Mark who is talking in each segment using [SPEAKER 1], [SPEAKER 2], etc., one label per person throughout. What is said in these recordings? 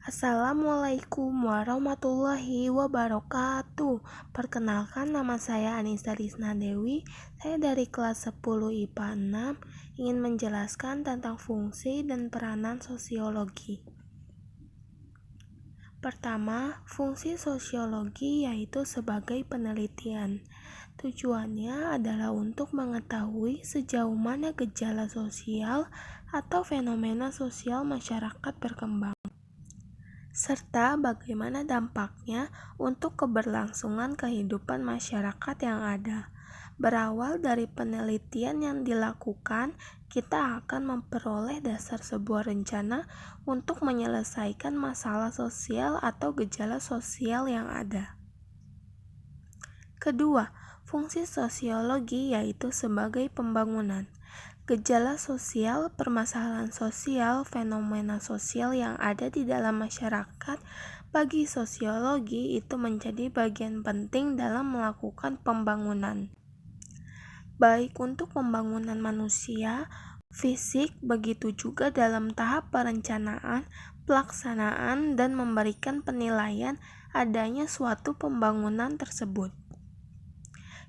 [SPEAKER 1] Assalamualaikum warahmatullahi wabarakatuh. Perkenalkan, nama saya Anissa Risna Dewi. Saya dari kelas 10 IPA 6 ingin menjelaskan tentang fungsi dan peranan sosiologi. Pertama, fungsi sosiologi yaitu sebagai penelitian. Tujuannya adalah untuk mengetahui sejauh mana gejala sosial atau fenomena sosial masyarakat berkembang, serta bagaimana dampaknya untuk keberlangsungan kehidupan masyarakat yang ada. Berawal dari penelitian yang dilakukan, kita akan memperoleh dasar sebuah rencana untuk menyelesaikan masalah sosial atau gejala sosial yang ada. Kedua, fungsi sosiologi yaitu sebagai pembangunan. Gejala sosial, permasalahan sosial, fenomena sosial yang ada di dalam masyarakat bagi sosiologi itu menjadi bagian penting dalam melakukan pembangunan, baik untuk pembangunan manusia, fisik, begitu juga dalam tahap perencanaan, pelaksanaan, dan memberikan penilaian adanya suatu pembangunan tersebut.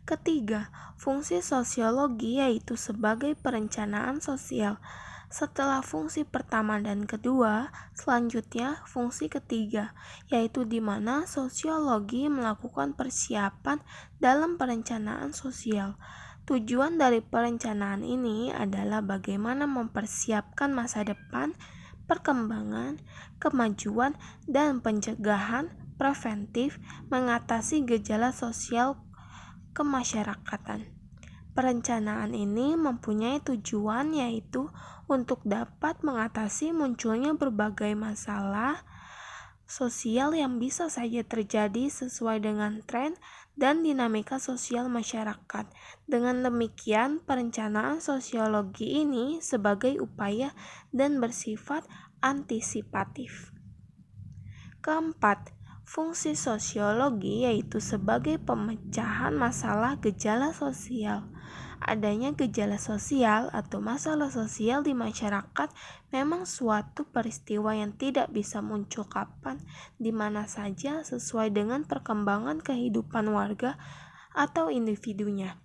[SPEAKER 1] Ketiga, fungsi sosiologi yaitu sebagai perencanaan sosial. Setelah fungsi pertama dan kedua, selanjutnya fungsi ketiga, yaitu di mana sosiologi melakukan persiapan dalam perencanaan sosial. Tujuan dari perencanaan ini adalah bagaimana mempersiapkan masa depan, perkembangan, kemajuan, dan pencegahan preventif mengatasi gejala sosial kemasyarakatan. Perencanaan ini mempunyai tujuan yaitu untuk dapat mengatasi munculnya berbagai masalah sosial yang bisa saja terjadi sesuai dengan tren dan dinamika sosial masyarakat. Dengan demikian, perencanaan sosiologi ini sebagai upaya dan bersifat antisipatif. Keempat, fungsi sosiologi yaitu sebagai pemecahan masalah gejala sosial. Adanya gejala sosial atau masalah sosial di masyarakat memang suatu peristiwa yang tidak bisa muncul kapan, di mana saja sesuai dengan perkembangan kehidupan warga atau individunya.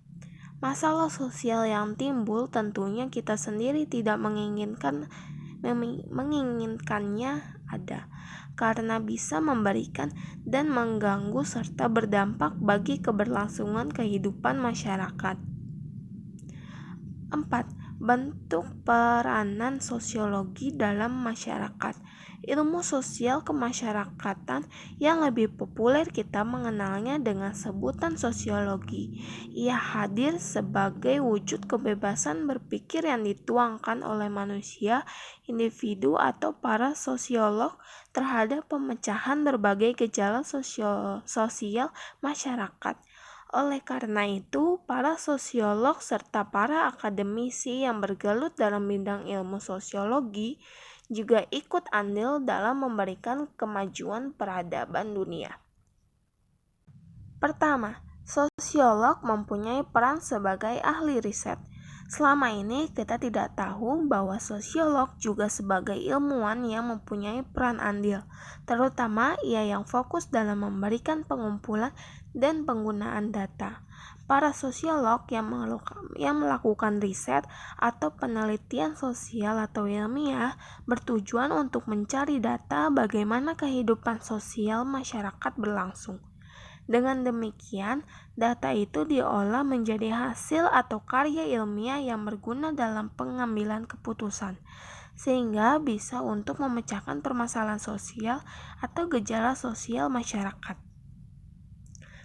[SPEAKER 1] Masalah sosial yang timbul tentunya kita sendiri tidak menginginkannya ada, karena bisa memberikan dan mengganggu serta berdampak bagi keberlangsungan kehidupan masyarakat. 4. Bentuk peranan sosiologi dalam masyarakat. Ilmu sosial kemasyarakatan yang lebih populer kita mengenalnya dengan sebutan sosiologi. Ia hadir sebagai wujud kebebasan berpikir yang dituangkan oleh manusia, individu atau para sosiolog terhadap pemecahan berbagai gejala sosial masyarakat. Oleh karena itu, para sosiolog serta para akademisi yang bergelut dalam bidang ilmu sosiologi juga ikut andil dalam memberikan kemajuan peradaban dunia. Pertama, sosiolog mempunyai peran sebagai ahli riset. Selama ini kita tidak tahu bahwa sosiolog juga sebagai ilmuwan yang mempunyai peran andil, terutama ia yang fokus dalam memberikan pengumpulan dan penggunaan data. Para sosiolog yang melakukan riset atau penelitian sosial atau ilmiah bertujuan untuk mencari data bagaimana kehidupan sosial masyarakat berlangsung. Dengan demikian, data itu diolah menjadi hasil atau karya ilmiah yang berguna dalam pengambilan keputusan, sehingga bisa untuk memecahkan permasalahan sosial atau gejala sosial masyarakat.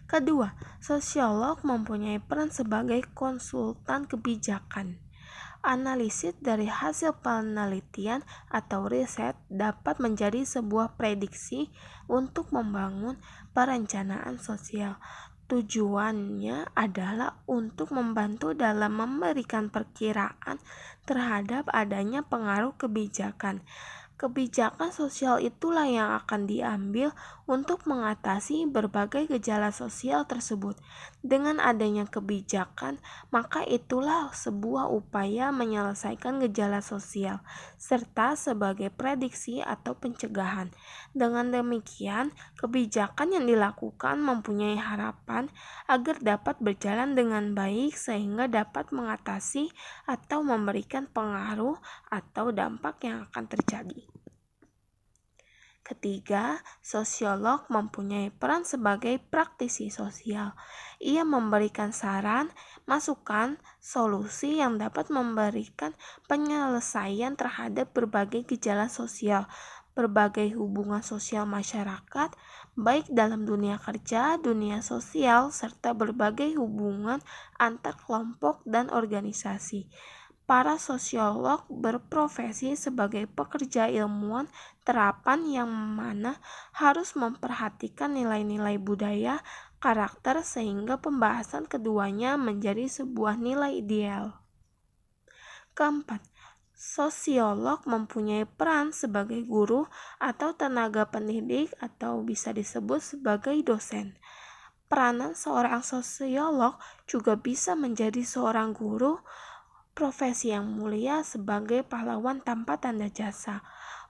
[SPEAKER 1] Kedua, sosiolog mempunyai peran sebagai konsultan kebijakan. Analisis dari hasil penelitian atau riset dapat menjadi sebuah prediksi untuk membangun perencanaan sosial. Tujuannya adalah untuk membantu dalam memberikan perkiraan terhadap adanya pengaruh kebijakan, Kebijakan sosial itulah yang akan diambil untuk mengatasi berbagai gejala sosial tersebut. Dengan adanya kebijakan, maka itulah sebuah upaya menyelesaikan gejala sosial, serta sebagai prediksi atau pencegahan. Dengan demikian, kebijakan yang dilakukan mempunyai harapan agar dapat berjalan dengan baik sehingga dapat mengatasi atau memberikan pengaruh atau dampak yang akan terjadi. Ketiga, sosiolog mempunyai peran sebagai praktisi sosial. Ia memberikan saran, masukan, solusi yang dapat memberikan penyelesaian terhadap berbagai gejala sosial, berbagai hubungan sosial masyarakat, baik dalam dunia kerja, dunia sosial, serta berbagai hubungan antar kelompok dan organisasi. Para sosiolog berprofesi sebagai pekerja ilmuwan terapan yang mana harus memperhatikan nilai-nilai budaya, karakter sehingga pembahasan keduanya menjadi sebuah nilai ideal. Keempat, sosiolog mempunyai peran sebagai guru atau tenaga pendidik atau bisa disebut sebagai dosen. Peranan seorang sosiolog juga bisa menjadi seorang guru, profesi yang mulia sebagai pahlawan tanpa tanda jasa.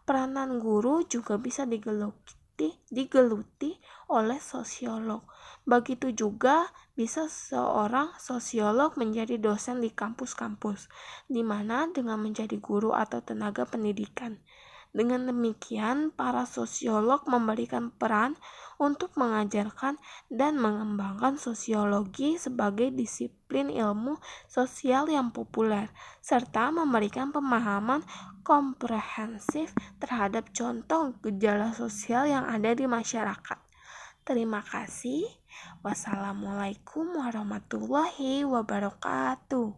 [SPEAKER 1] Peranan guru juga bisa digeluti oleh sosiolog. Begitu juga bisa seorang sosiolog menjadi dosen di kampus-kampus, di mana dengan menjadi guru atau tenaga pendidikan. Dengan demikian, para sosiolog memberikan peran untuk mengajarkan dan mengembangkan sosiologi sebagai disiplin ilmu sosial yang populer, serta memberikan pemahaman komprehensif terhadap contoh gejala sosial yang ada di masyarakat. Terima kasih. Wassalamualaikum warahmatullahi wabarakatuh.